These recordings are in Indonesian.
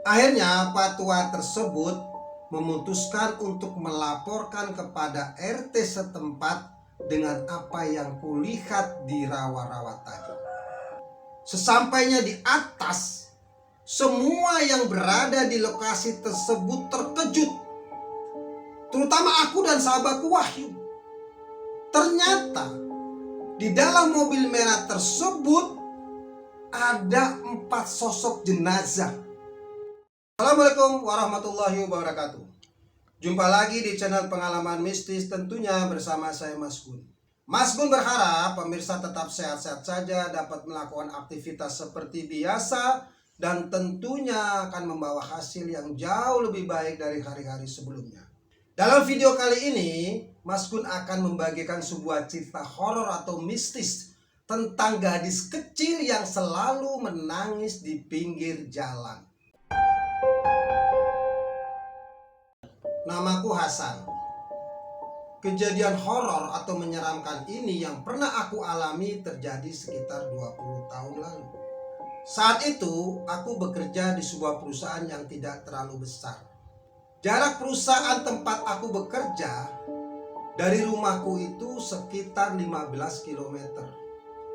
Akhirnya patwa tersebut memutuskan untuk melaporkan kepada RT setempat dengan apa yang kulihat di rawa-rawa tadi. Sesampainya di atas, semua yang berada di lokasi tersebut terkejut, terutama aku dan sahabatku Wahyu. Ternyata di dalam mobil merah tersebut ada 4 sosok jenazah. Assalamualaikum warahmatullahi wabarakatuh. Jumpa lagi di channel Pengalaman Mistis, tentunya bersama saya Mas Gun. Mas Gun berharap pemirsa tetap sehat-sehat saja, dapat melakukan aktivitas seperti biasa, dan tentunya akan membawa hasil yang jauh lebih baik dari hari-hari sebelumnya. Dalam video kali ini, Mas Gun akan membagikan sebuah cerita horor atau mistis tentang gadis kecil yang selalu menangis di pinggir jalan. Namaku Hasan. Kejadian horor atau menyeramkan ini yang pernah aku alami terjadi sekitar 20 tahun lalu. Saat itu aku bekerja di sebuah perusahaan yang tidak terlalu besar. Jarak perusahaan tempat aku bekerja dari rumahku itu sekitar 15 km.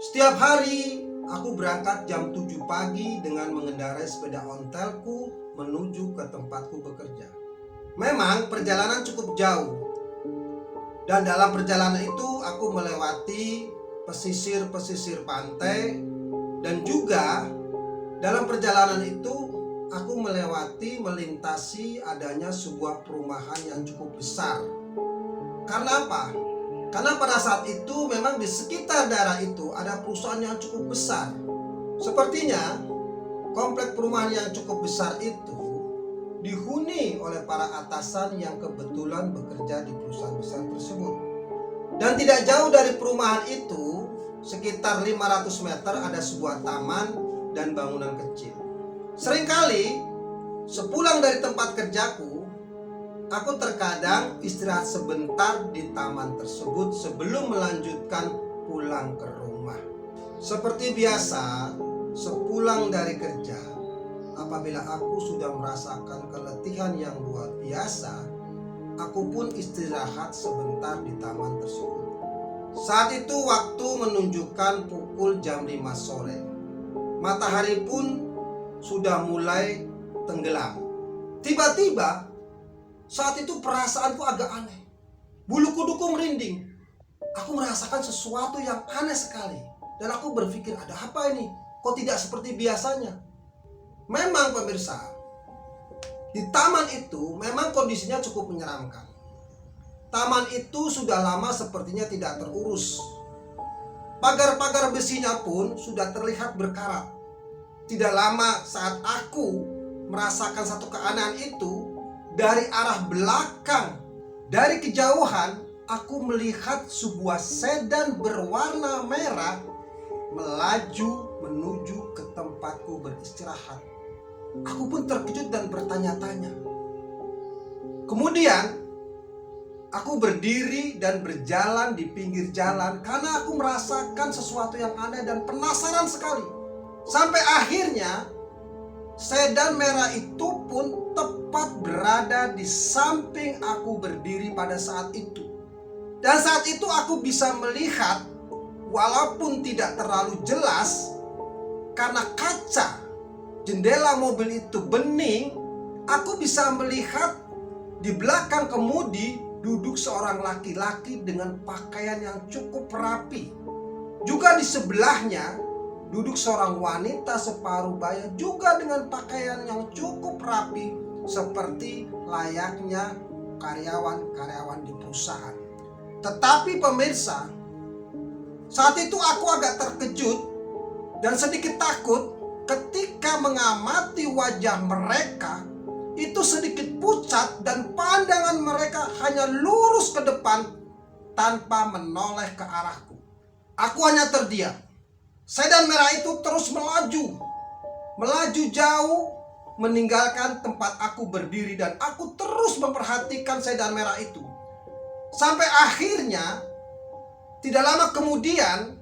Setiap hari aku berangkat jam 7 pagi dengan mengendarai sepeda ontelku menuju ke tempatku bekerja. Memang perjalanan cukup jauh, dan dalam perjalanan itu aku melewati pesisir-pesisir pantai, dan juga dalam perjalanan itu aku melintasi adanya sebuah perumahan yang cukup besar. Karena apa? Karena pada saat itu memang di sekitar daerah itu ada perusahaan yang cukup besar. Sepertinya komplek perumahan yang cukup besar itu dihuni oleh para atasan yang kebetulan bekerja di perusahaan besar tersebut. Dan tidak jauh dari perumahan itu, sekitar 500 meter ada sebuah taman dan bangunan kecil. Seringkali sepulang dari tempat kerjaku, aku terkadang istirahat sebentar di taman tersebut sebelum melanjutkan pulang ke rumah. Seperti biasa, sepulang dari kerja, apabila aku sudah merasakan keletihan yang luar biasa, aku pun istirahat sebentar di taman tersebut. Saat itu waktu menunjukkan pukul jam 5 sore. Matahari pun sudah mulai tenggelam. Tiba-tiba saat itu perasaanku agak aneh. Bulu kuduku merinding. Aku merasakan sesuatu yang aneh sekali. Dan aku berpikir, ada apa ini? Kok tidak seperti biasanya? Memang pemirsa, di taman itu memang kondisinya cukup menyeramkan. Taman itu sudah lama sepertinya tidak terurus. Pagar-pagar besinya pun sudah terlihat berkarat. Tidak lama saat aku merasakan satu keanehan itu, dari arah belakang, dari kejauhan, aku melihat sebuah sedan berwarna merah melaju menuju ke tempatku beristirahat. Aku pun terkejut dan bertanya-tanya. Kemudian aku berdiri dan berjalan di pinggir jalan karena aku merasakan sesuatu yang aneh dan penasaran sekali. Sampai akhirnya sedan merah itu pun tepat berada di samping aku berdiri pada saat itu. Dan saat itu aku bisa melihat, walaupun tidak terlalu jelas karena kaca jendela mobil itu bening, aku bisa melihat di belakang kemudi duduk seorang laki-laki dengan pakaian yang cukup rapi. Juga di sebelahnya duduk seorang wanita separuh baya juga dengan pakaian yang cukup rapi seperti layaknya karyawan-karyawan di perusahaan. Tetapi pemirsa, saat itu aku agak terkejut dan sedikit takut ketika mengamati wajah mereka itu sedikit pucat dan pandangan mereka hanya lurus ke depan tanpa menoleh ke arahku. Aku hanya terdiam. Sedan merah itu terus melaju jauh meninggalkan tempat aku berdiri, dan aku terus memperhatikan sedan merah itu. Sampai akhirnya tidak lama kemudian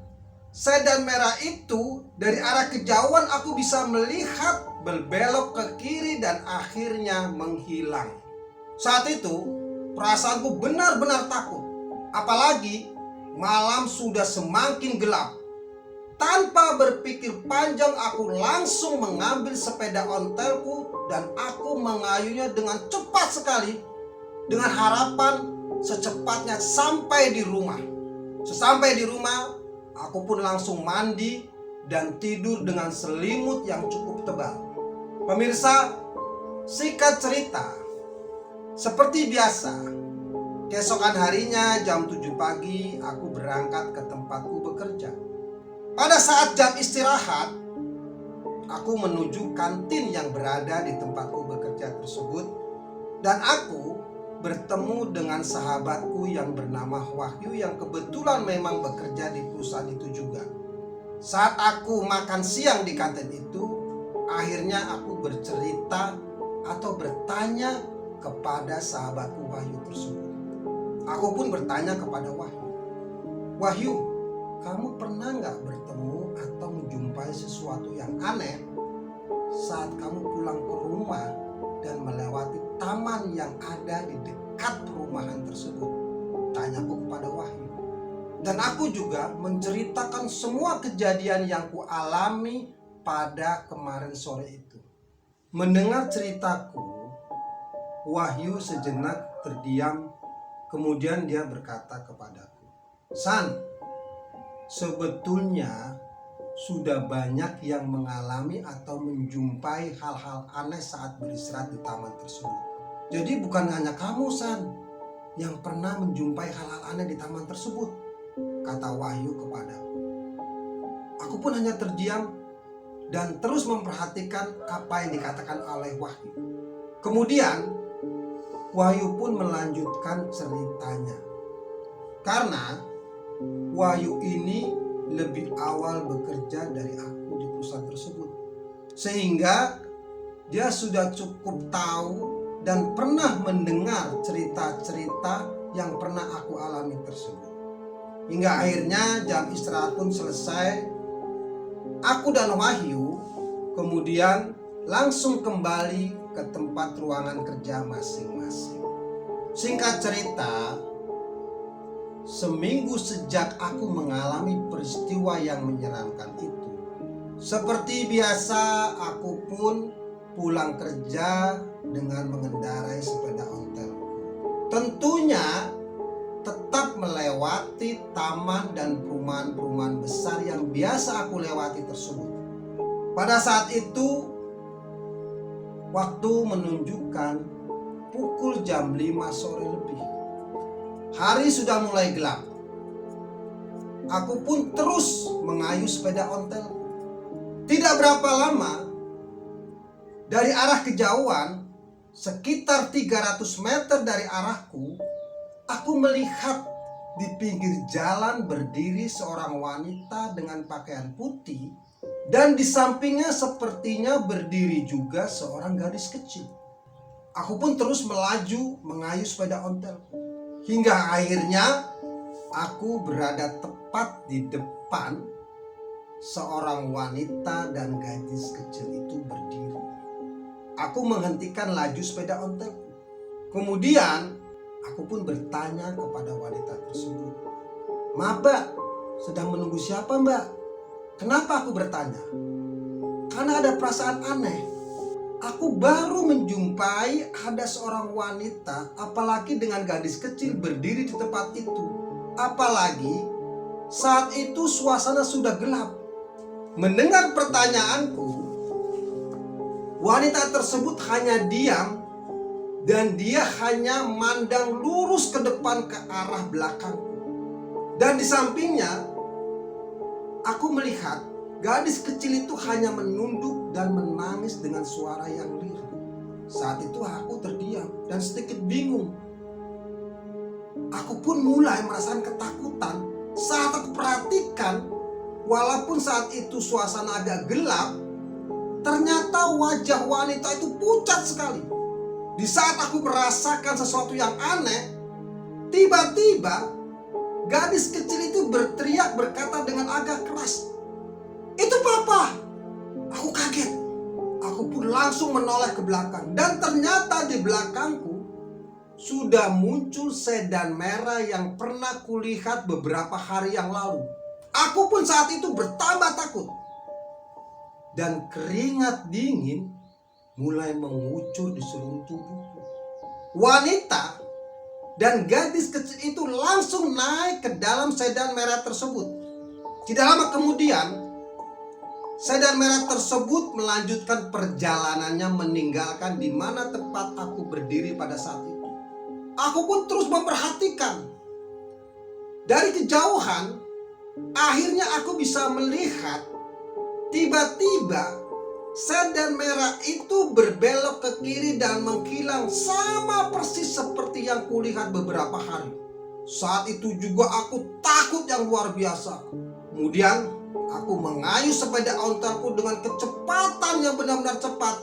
sedan merah itu dari arah kejauhan aku bisa melihat berbelok ke kiri dan akhirnya menghilang. Saat itu perasaanku benar-benar takut. Apalagi malam sudah semakin gelap. Tanpa berpikir panjang aku langsung mengambil sepeda ontelku dan aku mengayuhnya dengan cepat sekali dengan harapan secepatnya sampai di rumah. Sesampai di rumah, aku pun langsung mandi dan tidur dengan selimut yang cukup tebal. Pemirsa, singkat cerita, seperti biasa, keesokan harinya jam 7 pagi aku berangkat ke tempatku bekerja. Pada saat jam istirahat, aku menuju kantin yang berada di tempatku bekerja tersebut dan aku bertemu dengan sahabatku yang bernama Wahyu yang kebetulan memang bekerja di perusahaan itu juga. Saat aku makan siang di kantin itu, akhirnya aku bercerita atau bertanya kepada sahabatku Wahyu tersebut. Aku pun bertanya kepada Wahyu, "Wahyu, kamu pernah nggak bertemu atau menjumpai sesuatu yang aneh saat kamu pulang ke rumah dan melewati taman yang ada di dekat perumahan tersebut?" Tanyaku kepada Wahyu. Dan aku juga menceritakan semua kejadian yang kualami pada kemarin sore itu. Mendengar ceritaku, Wahyu sejenak terdiam. Kemudian dia berkata kepadaku, "San, sebetulnya sudah banyak yang mengalami atau menjumpai hal-hal aneh saat beristirahat di taman tersebut. Jadi bukan hanya kamu, San, yang pernah menjumpai hal-hal aneh di taman tersebut," kata Wahyu kepadaku. Aku pun hanya terdiam dan terus memperhatikan apa yang dikatakan oleh Wahyu. Kemudian Wahyu pun melanjutkan ceritanya. Karena Wahyu ini lebih awal bekerja dari aku di perusahaan tersebut, sehingga dia sudah cukup tahu dan pernah mendengar cerita-cerita yang pernah aku alami tersebut. Hingga akhirnya jam istirahat pun selesai. Aku dan Wahyu kemudian langsung kembali ke tempat ruangan kerja masing-masing. Singkat cerita, seminggu sejak aku mengalami peristiwa yang menyeramkan itu, seperti biasa aku pun pulang kerja dengan mengendarai sepeda ontel. Tentunya tetap melewati taman dan perumahan-perumahan besar yang biasa aku lewati tersebut. Pada saat itu, waktu menunjukkan pukul jam 5 sore lebih. Hari sudah mulai gelap. Aku pun terus mengayuh sepeda ontel. Tidak berapa lama, dari arah kejauhan, sekitar 300 meter dari arahku, aku melihat di pinggir jalan berdiri seorang wanita dengan pakaian putih dan di sampingnya sepertinya berdiri juga seorang gadis kecil. Aku pun terus melaju mengayuh sepeda ontel hingga akhirnya aku berada tepat di depan seorang wanita dan gadis kecil itu berdiri. Aku menghentikan laju sepeda ontel. Kemudian aku pun bertanya kepada wanita tersebut, "Maaf, Mbak, sedang menunggu siapa, Mbak?" Kenapa aku bertanya? Karena ada perasaan aneh. Aku baru menjumpai ada seorang wanita, apalagi dengan gadis kecil berdiri di tempat itu. Apalagi saat itu suasana sudah gelap. Mendengar pertanyaanku, wanita tersebut hanya diam dan dia hanya mandang lurus ke depan ke arah belakangku. Dan di sampingnya, aku melihat gadis kecil itu hanya menunduk dan menangis dengan suara yang lirih. Saat itu aku terdiam dan sedikit bingung. Aku pun mulai merasakan ketakutan saat aku perhatikan, walaupun saat itu suasana agak gelap, ternyata wajah wanita itu pucat sekali. Di saat aku merasakan sesuatu yang aneh, tiba-tiba gadis kecil itu berteriak berkata dengan agak keras, "Itu Papa!" Aku kaget. Aku pun langsung menoleh ke belakang, dan ternyata di belakangku sudah muncul sedan merah yang pernah kulihat beberapa hari yang lalu. Aku pun saat itu bertambah takut, dan keringat dingin mulai mengucur di seluruh tubuhku. Wanita dan gadis kecil itu langsung naik ke dalam sedan merah tersebut. Tidak lama kemudian, sedan merah tersebut melanjutkan perjalanannya meninggalkan di mana tempat aku berdiri pada saat itu. Aku pun terus memperhatikan. Dari kejauhan, akhirnya aku bisa melihat tiba-tiba sedan merah itu berbelok ke kiri dan menghilang sama persis seperti yang kulihat beberapa hari. Saat itu juga aku takut yang luar biasa. Kemudian aku mengayuh sepeda ontelku dengan kecepatan yang benar-benar cepat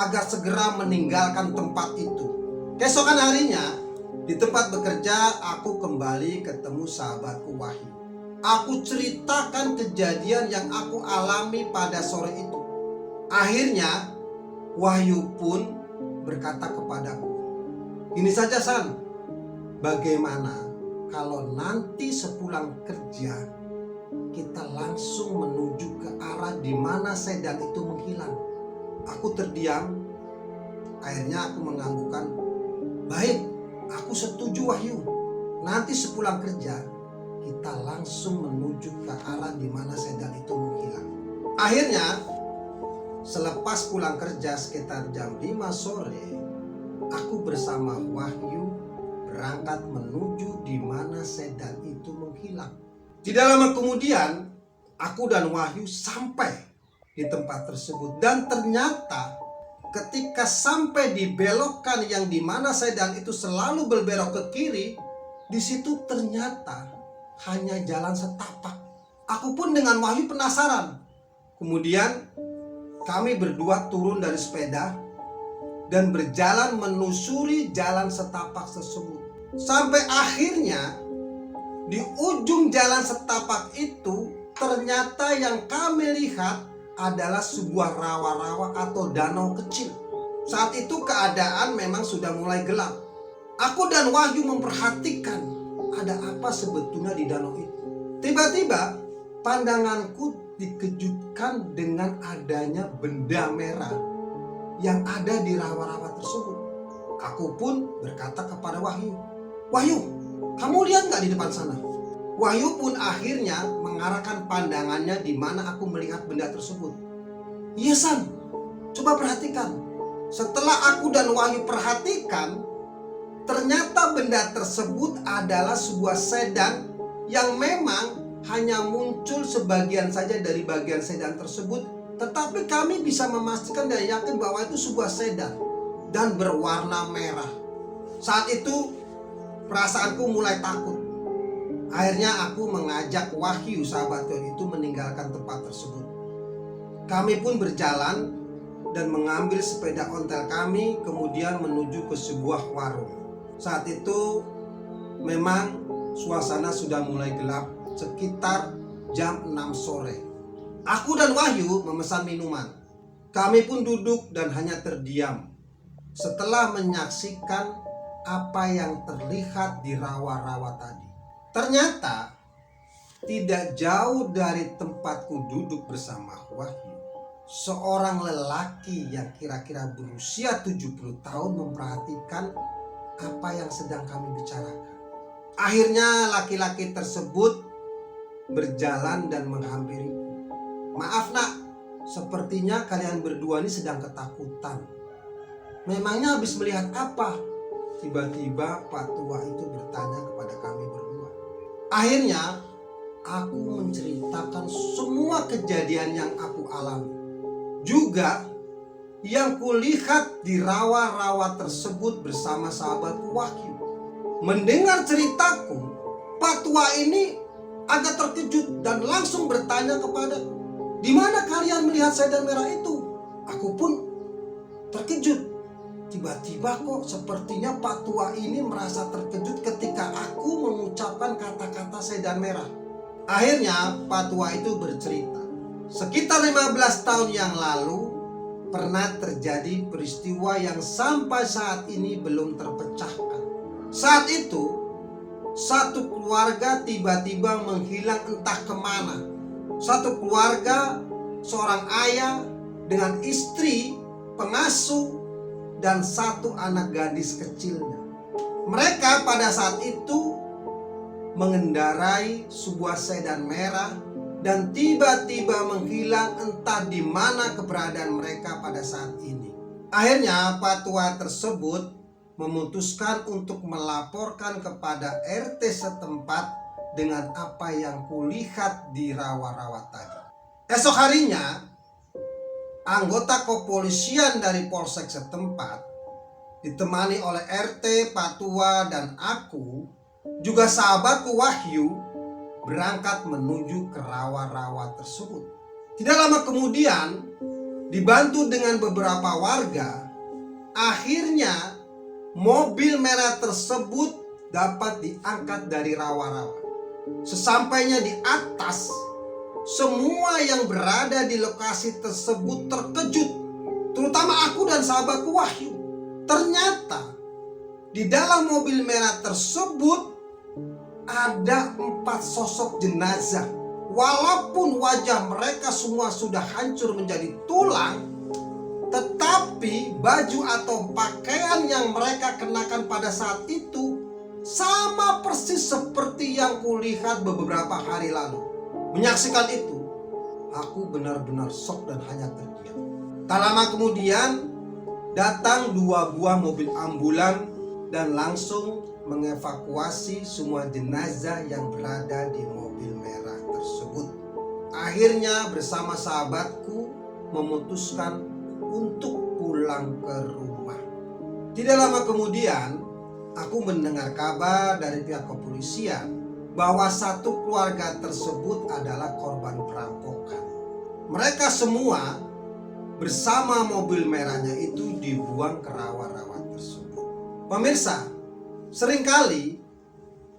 agar segera meninggalkan tempat itu. Keesokan harinya, di tempat bekerja, aku kembali ketemu sahabatku Wahyu. Aku ceritakan kejadian yang aku alami pada sore itu. Akhirnya, Wahyu pun berkata kepadaku, "Gini saja San, bagaimana kalau nanti sepulang kerja kita langsung menuju ke arah di mana sedan itu menghilang?" Aku terdiam. Akhirnya aku menganggukkan, "Baik, aku setuju Wahyu. Nanti sepulang kerja kita langsung menuju ke arah di mana sedan itu menghilang." Akhirnya selepas pulang kerja sekitar jam 5 sore, aku bersama Wahyu berangkat menuju di mana sedan itu menghilang. Tidak lama kemudian, aku dan Wahyu sampai di tempat tersebut, dan ternyata ketika sampai di belokan yang dimana sedan itu selalu berbelok ke kiri, di situ ternyata hanya jalan setapak. Aku pun dengan Wahyu penasaran. Kemudian kami berdua turun dari sepeda dan berjalan menelusuri jalan setapak tersebut. Sampai akhirnya di ujung jalan setapak itu ternyata yang kami lihat adalah sebuah rawa-rawa atau danau kecil. Saat itu keadaan memang sudah mulai gelap. Aku dan Wahyu memperhatikan ada apa sebetulnya di danau itu. Tiba-tiba pandanganku dikejutkan dengan adanya benda merah yang ada di rawa-rawa tersebut. Aku pun berkata kepada Wahyu, "Wahyu, kamu lihat gak di depan sana?" Wahyu pun akhirnya mengarahkan pandangannya di mana aku melihat benda tersebut. "Iya San, coba perhatikan." Setelah aku dan Wahyu perhatikan, ternyata benda tersebut adalah sebuah sedan yang memang hanya muncul sebagian saja dari bagian sedan tersebut. Tetapi kami bisa memastikan dan yakin bahwa itu sebuah sedan dan berwarna merah. Saat itu perasaanku mulai takut. Akhirnya aku mengajak Wahyu sahabatku itu meninggalkan tempat tersebut. Kami pun berjalan dan mengambil sepeda ontel kami, kemudian menuju ke sebuah warung. Saat itu memang suasana sudah mulai gelap, sekitar jam 6 sore. Aku dan Wahyu memesan minuman. Kami pun duduk dan hanya terdiam setelah menyaksikan apa yang terlihat di rawa-rawa tadi. Ternyata tidak jauh dari tempatku duduk bersama Wahyu, seorang lelaki yang kira-kira berusia 70 tahun memperhatikan apa yang sedang kami bicarakan. Akhirnya laki-laki tersebut berjalan dan menghampiriku. "Maaf nak, sepertinya kalian berdua ini sedang ketakutan. Memangnya habis melihat apa?" Tiba-tiba Pak Tua itu bertanya kepada kami berdua. Akhirnya aku menceritakan semua kejadian yang aku alami, juga yang kulihat di rawa-rawa tersebut bersama sahabatku Wahyu. Mendengar ceritaku, Pak Tua ini agak terkejut dan langsung bertanya kepadaku, "Di mana kalian melihat sedan merah itu?" Aku pun terkejut. Tiba-tiba kok sepertinya Pak Tua ini merasa terkejut ketika aku mengucapkan kata-kata sedan merah. Akhirnya Pak Tua itu bercerita, sekitar 15 tahun yang lalu pernah terjadi peristiwa yang sampai saat ini belum terpecahkan. Saat itu, satu keluarga tiba-tiba menghilang entah kemana. Satu keluarga, seorang ayah dengan istri, pengasuh, dan satu anak gadis kecilnya. Mereka pada saat itu mengendarai sebuah sedan merah dan tiba-tiba menghilang, entah di mana keberadaan mereka pada saat ini. Akhirnya patua tersebut memutuskan untuk melaporkan kepada RT setempat dengan apa yang kulihat di rawa-rawa tadi. Esok harinya, anggota kepolisian dari polsek setempat ditemani oleh RT, patua, dan aku, juga sahabatku Wahyu, berangkat menuju ke rawa-rawa tersebut. Tidak lama kemudian, dibantu dengan beberapa warga, akhirnya mobil merah tersebut dapat diangkat dari rawa-rawa. Sesampainya di atas, semua yang berada di lokasi tersebut terkejut, terutama aku dan sahabatku Wahyu. Ternyata di dalam mobil merah tersebut ada 4 sosok jenazah. Walaupun wajah mereka semua sudah hancur menjadi tulang, tetapi baju atau pakaian yang mereka kenakan pada saat itu sama persis seperti yang kulihat beberapa hari lalu. Menyaksikan itu, aku benar-benar shock dan hanya terdiam. Tak lama kemudian, datang 2 buah mobil ambulan dan langsung mengevakuasi semua jenazah yang berada di mobil merah tersebut. Akhirnya bersama sahabatku memutuskan untuk pulang ke rumah. Tidak lama kemudian, aku mendengar kabar dari pihak kepolisian bahwa satu keluarga tersebut adalah korban perampokan. Mereka semua bersama mobil merahnya itu dibuang ke rawa-rawa tersebut. Pemirsa, seringkali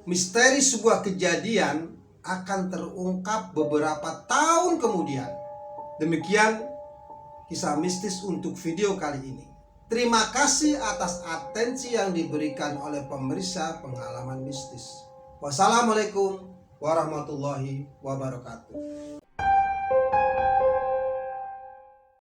misteri sebuah kejadian akan terungkap beberapa tahun kemudian. Demikian kisah mistis untuk video kali ini. Terima kasih atas atensi yang diberikan oleh pemirsa pengalaman mistis. Wassalamualaikum warahmatullahi wabarakatuh.